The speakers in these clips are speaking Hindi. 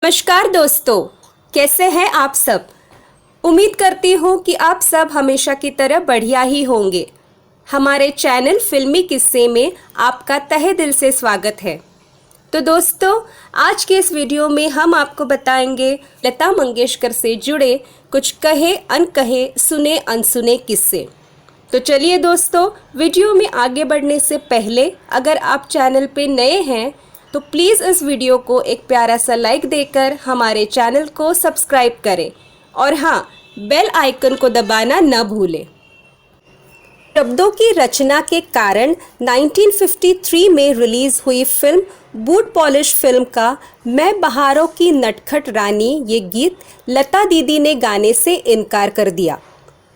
नमस्कार दोस्तों, कैसे हैं आप सब। उम्मीद करती हूँ कि आप सब हमेशा की तरह बढ़िया ही होंगे। हमारे चैनल फिल्मी किस्से में आपका तहे दिल से स्वागत है। तो दोस्तों, आज के इस वीडियो में हम आपको बताएंगे लता मंगेशकर से जुड़े कुछ कहे अनकहे, सुने अनसुने किस्से। तो चलिए दोस्तों, वीडियो में आगे बढ़ने से पहले अगर आप चैनल पे नए हैं तो प्लीज़ इस वीडियो को एक प्यारा सा लाइक देकर हमारे चैनल को सब्सक्राइब करें और हाँ, बेल आइकन को दबाना न भूलें। शब्दों की रचना के कारण 1953 में रिलीज हुई फिल्म बूट पॉलिश फिल्म का मैं बहारों की नटखट रानी ये गीत लता दीदी ने गाने से इनकार कर दिया।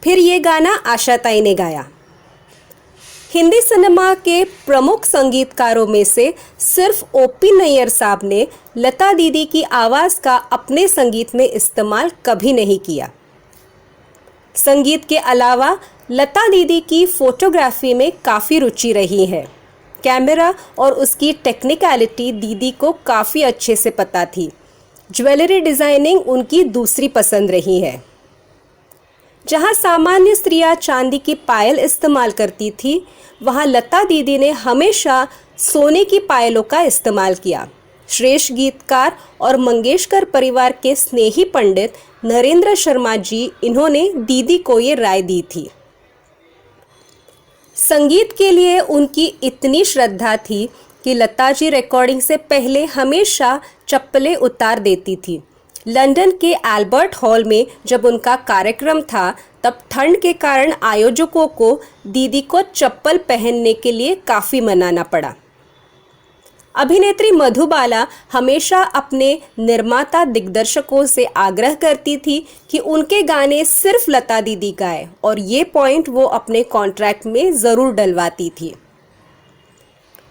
फिर ये गाना आशा ताई ने गाया। हिंदी सिनेमा के प्रमुख संगीतकारों में से सिर्फ ओपी नैयर साहब ने लता दीदी की आवाज़ का अपने संगीत में इस्तेमाल कभी नहीं किया। संगीत के अलावा लता दीदी की फोटोग्राफी में काफ़ी रुचि रही है। कैमरा और उसकी टेक्निकलिटी दीदी को काफ़ी अच्छे से पता थी। ज्वेलरी डिज़ाइनिंग उनकी दूसरी पसंद रही है। जहाँ सामान्य स्त्रियाँ चांदी की पायल इस्तेमाल करती थी, वहाँ लता दीदी ने हमेशा सोने की पायलों का इस्तेमाल किया। श्रेष्ठ गीतकार और मंगेशकर परिवार के स्नेही पंडित नरेंद्र शर्मा जी, इन्होंने दीदी को ये राय दी थी। संगीत के लिए उनकी इतनी श्रद्धा थी कि लता जी रिकॉर्डिंग से पहले हमेशा चप्पलें उतार देती थी। लंदन के एल्बर्ट हॉल में जब उनका कार्यक्रम था, तब ठंड के कारण आयोजकों को दीदी को चप्पल पहनने के लिए काफ़ी मनाना पड़ा। अभिनेत्री मधुबाला हमेशा अपने निर्माता दिग्दर्शकों से आग्रह करती थी कि उनके गाने सिर्फ लता दीदी गाए और ये पॉइंट वो अपने कॉन्ट्रैक्ट में ज़रूर डलवाती थी।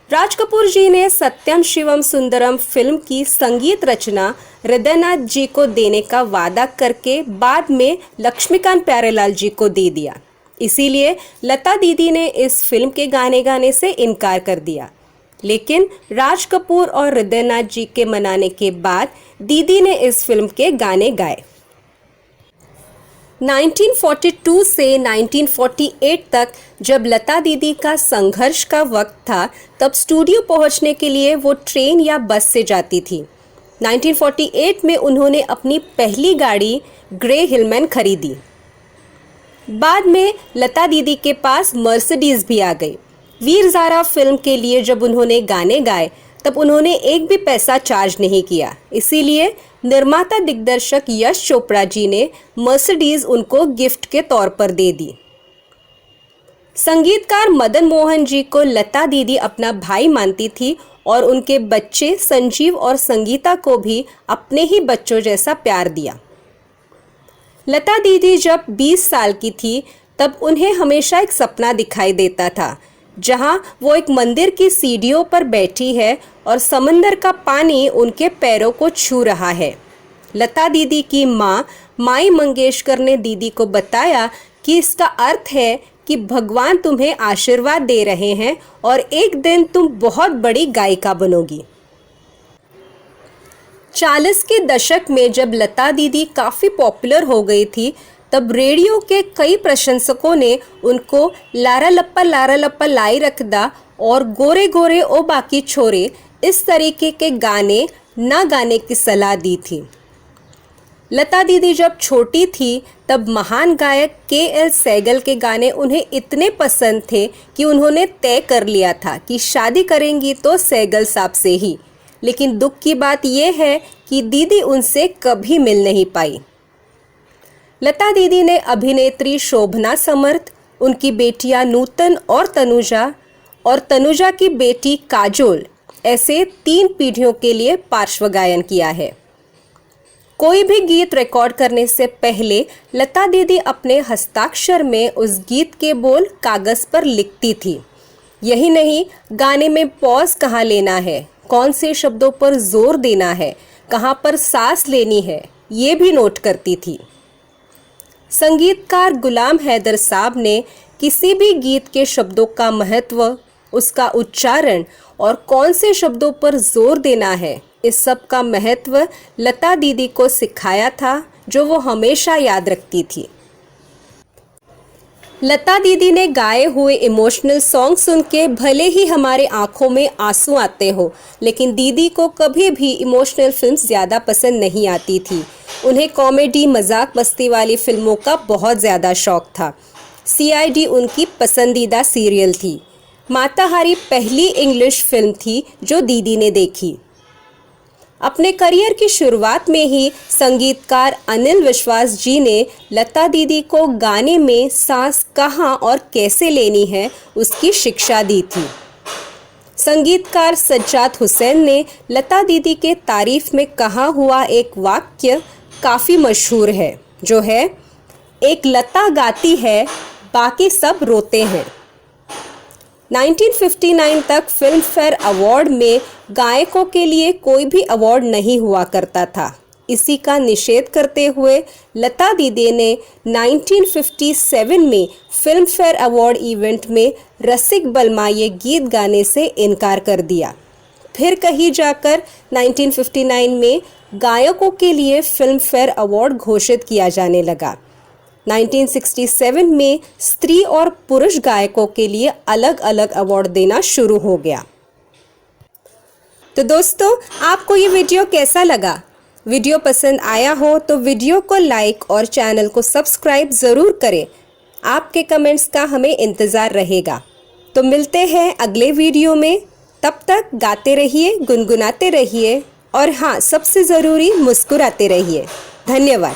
राज कपूर जी ने सत्यम शिवम सुंदरम फिल्म की संगीत रचना हृदयनाथ जी को देने का वादा करके बाद में लक्ष्मीकांत प्यारेलाल जी को दे दिया। इसीलिए लता दीदी ने इस फिल्म के गाने गाने से इनकार कर दिया। लेकिन राज कपूर और हृदयनाथ जी के मनाने के बाद दीदी ने इस फिल्म के गाने गाए। 1942 से 1948 तक जब लता दीदी का संघर्ष का वक्त था, तब स्टूडियो पहुंचने के लिए वो ट्रेन या बस से जाती थी। 1948 में उन्होंने अपनी पहली गाड़ी ग्रे हिलमैन खरीदी। बाद में लता दीदी के पास मर्सिडीज भी आ गई। वीर ज़ारा फिल्म के लिए जब उन्होंने गाने गाए, तब उन्होंने एक भी पैसा चार्ज नहीं किया। इसीलिए निर्माता दिग्दर्शक यश चोपड़ा जी ने मर्सिडीज उनको गिफ्ट के तौर पर दे दी। संगीतकार मदन मोहन जी को लता दीदी अपना भाई मानती थी और उनके बच्चे संजीव और संगीता को भी अपने ही बच्चों जैसा प्यार दिया। लता दीदी जब 20 साल की थी, तब उन्हें हमेशा एक सपना दिखाई देता था, जहां वो एक मंदिर की सीढ़ियों पर बैठी है और समंदर का पानी उनके पैरों को छू रहा है। लता दीदी की माँ माई मंगेशकर ने दीदी को बताया कि इसका अर्थ है कि भगवान तुम्हें आशीर्वाद दे रहे हैं और एक दिन तुम बहुत बड़ी गायिका बनोगी। 40 के दशक में जब लता दीदी काफ़ी पॉपुलर हो गई थी, तब रेडियो के कई प्रशंसकों ने उनको लारा लप्पा लाई रखदा और गोरे गोरे ओ बाकी छोरे इस तरीके के गाने ना गाने की सलाह दी थी। लता दीदी जब छोटी थी, तब महान गायक के.एल. सहगल के गाने उन्हें इतने पसंद थे कि उन्होंने तय कर लिया था कि शादी करेंगी तो सहगल साहब से ही। लेकिन दुख की बात यह है कि दीदी उनसे कभी मिल नहीं पाई। लता दीदी ने अभिनेत्री शोभना समर्थ, उनकी बेटियां नूतन और तनुजा की बेटी काजोल, ऐसे 3 पीढ़ियों के लिए पार्श्व गायन किया है। कोई भी गीत रिकॉर्ड करने से पहले लता दीदी अपने हस्ताक्षर में उस गीत के बोल कागज़ पर लिखती थी। यही नहीं, गाने में पॉज कहाँ लेना है, कौन से शब्दों पर जोर देना है, कहाँ पर सांस लेनी है, ये भी नोट करती थी। संगीतकार गुलाम हैदर साहब ने किसी भी गीत के शब्दों का महत्व, उसका उच्चारण और कौन से शब्दों पर जोर देना है, इस सब का महत्व लता दीदी को सिखाया था, जो वो हमेशा याद रखती थी। लता दीदी ने गाए हुए इमोशनल सॉन्ग सुन के भले ही हमारे आंखों में आंसू आते हो, लेकिन दीदी को कभी भी इमोशनल फिल्म्स ज़्यादा पसंद नहीं आती थी। उन्हें कॉमेडी मजाक मस्ती वाली फिल्मों का बहुत ज़्यादा शौक था। CID उनकी पसंदीदा सीरियल थी। माताहारी पहली इंग्लिश फिल्म थी जो दीदी ने देखी। अपने करियर की शुरुआत में ही संगीतकार अनिल विश्वास जी ने लता दीदी को गाने में सांस कहाँ और कैसे लेनी है उसकी शिक्षा दी थी। संगीतकार सज्जाद हुसैन ने लता दीदी के तारीफ में कहा हुआ एक वाक्य काफ़ी मशहूर है, जो है, एक लता गाती है बाकी सब रोते हैं। 1959 तक फिल्म फेयर अवार्ड में गायकों के लिए कोई भी अवार्ड नहीं हुआ करता था। इसी का निषेध करते हुए लता दीदी ने 1957 में फिल्म फेयर अवार्ड इवेंट में रसिक बलमाये गीत गाने से इनकार कर दिया। फिर कहीं जाकर 1959 में गायकों के लिए फिल्म फेयर अवार्ड घोषित किया जाने लगा। 1967 में स्त्री और पुरुष गायकों के लिए अलग अलग अवार्ड देना शुरू हो गया। तो दोस्तों, आपको ये वीडियो कैसा लगा? वीडियो पसंद आया हो तो वीडियो को लाइक और चैनल को सब्सक्राइब ज़रूर करें। आपके कमेंट्स का हमें इंतज़ार रहेगा। तो मिलते हैं अगले वीडियो में। तब तक गाते रहिए, गुनगुनाते रहिए और हाँ, सबसे ज़रूरी मुस्कुराते रहिए। धन्यवाद।